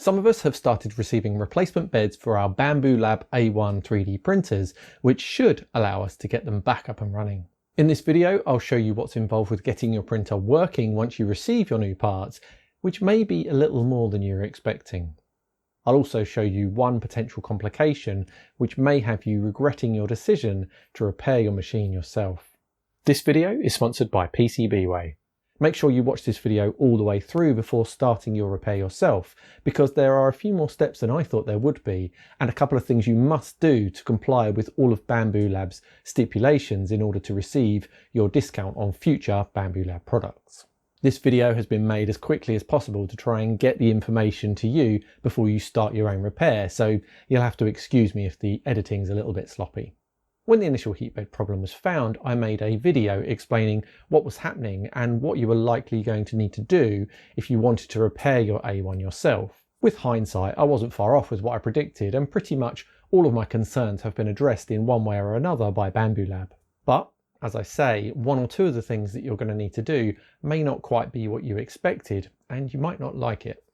Some of us have started receiving replacement beds for our Bambu Lab A1 3D printers, which should allow us to get them back up and running. In this video, I'll show you what's involved with getting your printer working once you receive your new parts, which may be a little more than you're expecting. I'll also show you one potential complication which may have you regretting your decision to repair your machine yourself. This video is sponsored by PCBWay. Make sure you watch this video all the way through before starting your repair yourself, because there are a few more steps than I thought there would be, and a couple of things you must do to comply with all of Bambu Lab's stipulations in order to receive your discount on future Bambu Lab products. This video has been made as quickly as possible to try and get the information to you before you start your own repair, so you'll have to excuse me if the editing's a little bit sloppy. When the initial heatbed problem was found, I made a video explaining what was happening and what you were likely going to need to do if you wanted to repair your A1 yourself. With hindsight, I wasn't far off with what I predicted, and pretty much all of my concerns have been addressed in one way or another by Bambu Lab. But, as I say, one or two of the things that you're going to need to do may not quite be what you expected, and you might not like it.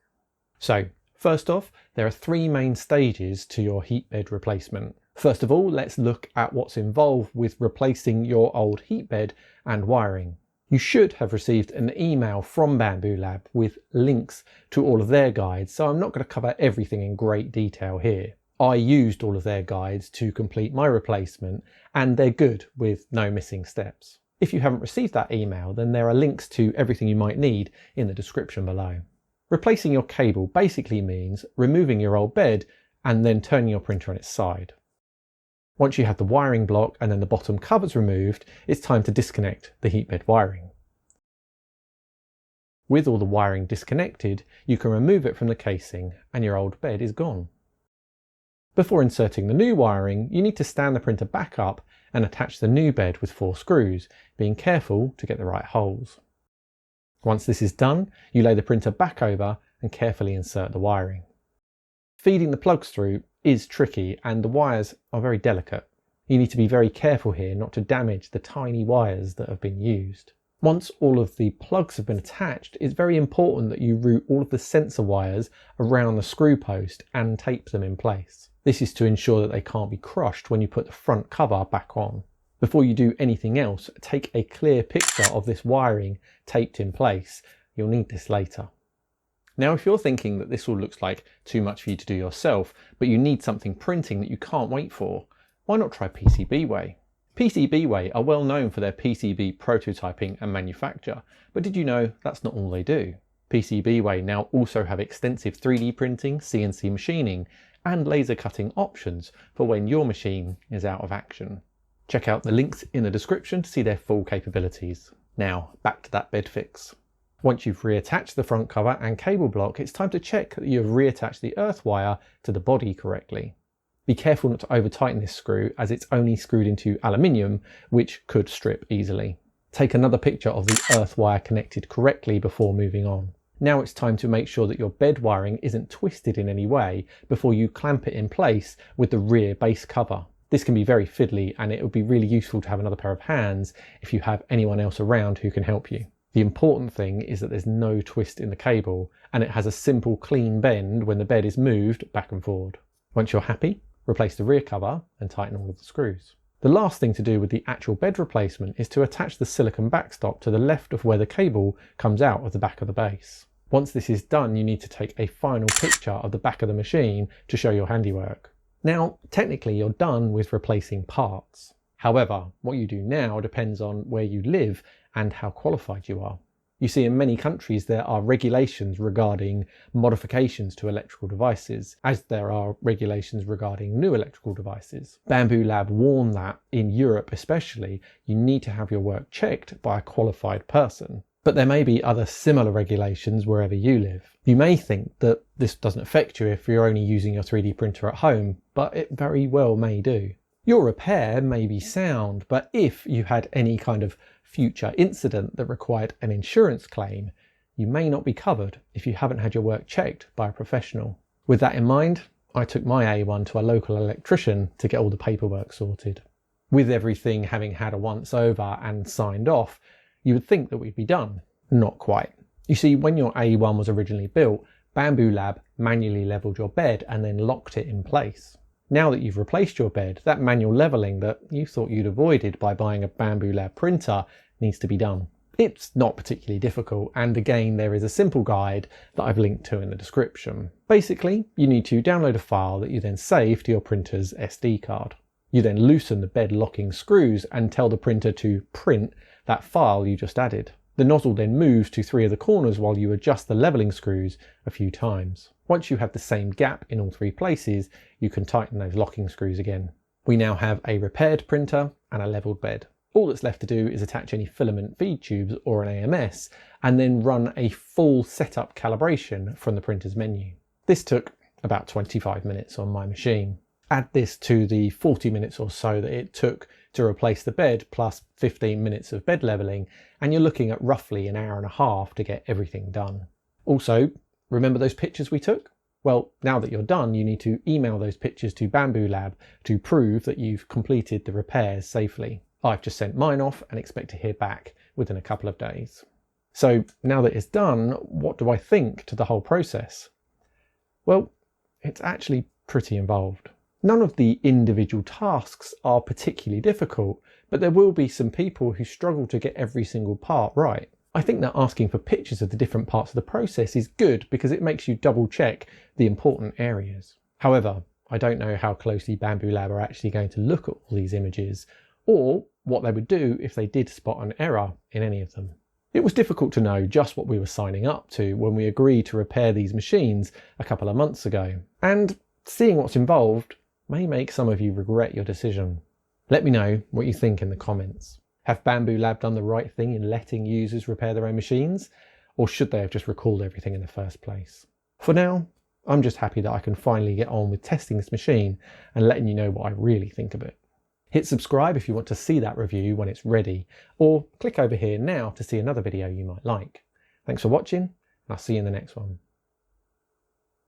So, first off, there are three main stages to your heatbed replacement. First of all, let's look at what's involved with replacing your old heatbed and wiring. You should have received an email from Bambu Lab with links to all of their guides, so I'm not going to cover everything in great detail here. I used all of their guides to complete my replacement, and they're good with no missing steps. If you haven't received that email, then there are links to everything you might need in the description below. Replacing your cable basically means removing your old bed and then turning your printer on its side. Once you have the wiring block and then the bottom covers removed, it's time to disconnect the heatbed wiring. With all the wiring disconnected, you can remove it from the casing and your old bed is gone. Before inserting the new wiring, you need to stand the printer back up and attach the new bed with 4 screws, being careful to get the right holes. Once this is done, you lay the printer back over and carefully insert the wiring. Feeding the plugs through is tricky and the wires are very delicate. You need to be very careful here not to damage the tiny wires that have been used. Once all of the plugs have been attached, it's very important that you route all of the sensor wires around the screw post and tape them in place. This is to ensure that they can't be crushed when you put the front cover back on. Before you do anything else, take a clear picture of this wiring taped in place. You'll need this later. Now, if you're thinking that this all looks like too much for you to do yourself, but you need something printing that you can't wait for, why not try PCBWay? PCBWay are well known for their PCB prototyping and manufacture, but did you know that's not all they do? PCBWay now also have extensive 3D printing, CNC machining, and laser cutting options for when your machine is out of action. Check out the links in the description to see their full capabilities. Now, back to that bed fix. Once you've reattached the front cover and cable block, it's time to check that you have reattached the earth wire to the body correctly. Be careful not to over tighten this screw, as it's only screwed into aluminium, which could strip easily. Take another picture of the earth wire connected correctly before moving on. Now it's time to make sure that your bed wiring isn't twisted in any way before you clamp it in place with the rear base cover. This can be very fiddly, and it would be really useful to have another pair of hands if you have anyone else around who can help you. The important thing is that there's no twist in the cable, and it has a simple clean bend when the bed is moved back and forward. Once you're happy, replace the rear cover and tighten all of the screws. The last thing to do with the actual bed replacement is to attach the silicone backstop to the left of where the cable comes out of the back of the base. Once this is done, you need to take a final picture of the back of the machine to show your handiwork. Now, technically you're done with replacing parts. However, what you do now depends on where you live and how qualified you are. You see, in many countries there are regulations regarding modifications to electrical devices, as there are regulations regarding new electrical devices. Bambu Lab warn that in Europe especially, you need to have your work checked by a qualified person. But there may be other similar regulations wherever you live. You may think that this doesn't affect you if you're only using your 3D printer at home, but it very well may do. Your repair may be sound, but if you had any kind of future incident that required an insurance claim, you may not be covered if you haven't had your work checked by a professional. With that in mind, I took my A1 to a local electrician to get all the paperwork sorted. With everything having had a once over and signed off, you would think that we'd be done. Not quite. You see, when your A1 was originally built, Bambu Lab manually leveled your bed and then locked it in place. Now that you've replaced your bed, that manual leveling that you thought you'd avoided by buying a Bambu Lab printer needs to be done. It's not particularly difficult, and again there is a simple guide that I've linked to in the description. Basically, you need to download a file that you then save to your printer's SD card. You then loosen the bed locking screws and tell the printer to print that file you just added. The nozzle then moves to 3 of the corners while you adjust the leveling screws a few times. Once you have the same gap in all 3 places, you can tighten those locking screws again. We now have a repaired printer and a leveled bed. All that's left to do is attach any filament feed tubes or an AMS and then run a full setup calibration from the printer's menu. This took about 25 minutes on my machine. Add this to the 40 minutes or so that it took to replace the bed plus 15 minutes of bed leveling, and you're looking at roughly an hour and a half to get everything done. Also, remember those pictures we took? Well, now that you're done, you need to email those pictures to Bambu Lab to prove that you've completed the repairs safely. I've just sent mine off and expect to hear back within a couple of days. So now that it's done, what do I think to the whole process? Well, it's actually pretty involved. None of the individual tasks are particularly difficult, but there will be some people who struggle to get every single part right. I think that asking for pictures of the different parts of the process is good because it makes you double check the important areas. However, I don't know how closely Bambu Lab are actually going to look at all these images, or what they would do if they did spot an error in any of them. It was difficult to know just what we were signing up to when we agreed to repair these machines a couple of months ago, and seeing what's involved may make some of you regret your decision. Let me know what you think in the comments. Have Bambu Lab done the right thing in letting users repair their own machines, or should they have just recalled everything in the first place? For now, I'm just happy that I can finally get on with testing this machine and letting you know what I really think of it. Hit subscribe if you want to see that review when it's ready, or click over here now to see another video you might like. Thanks for watching, and I'll see you in the next one.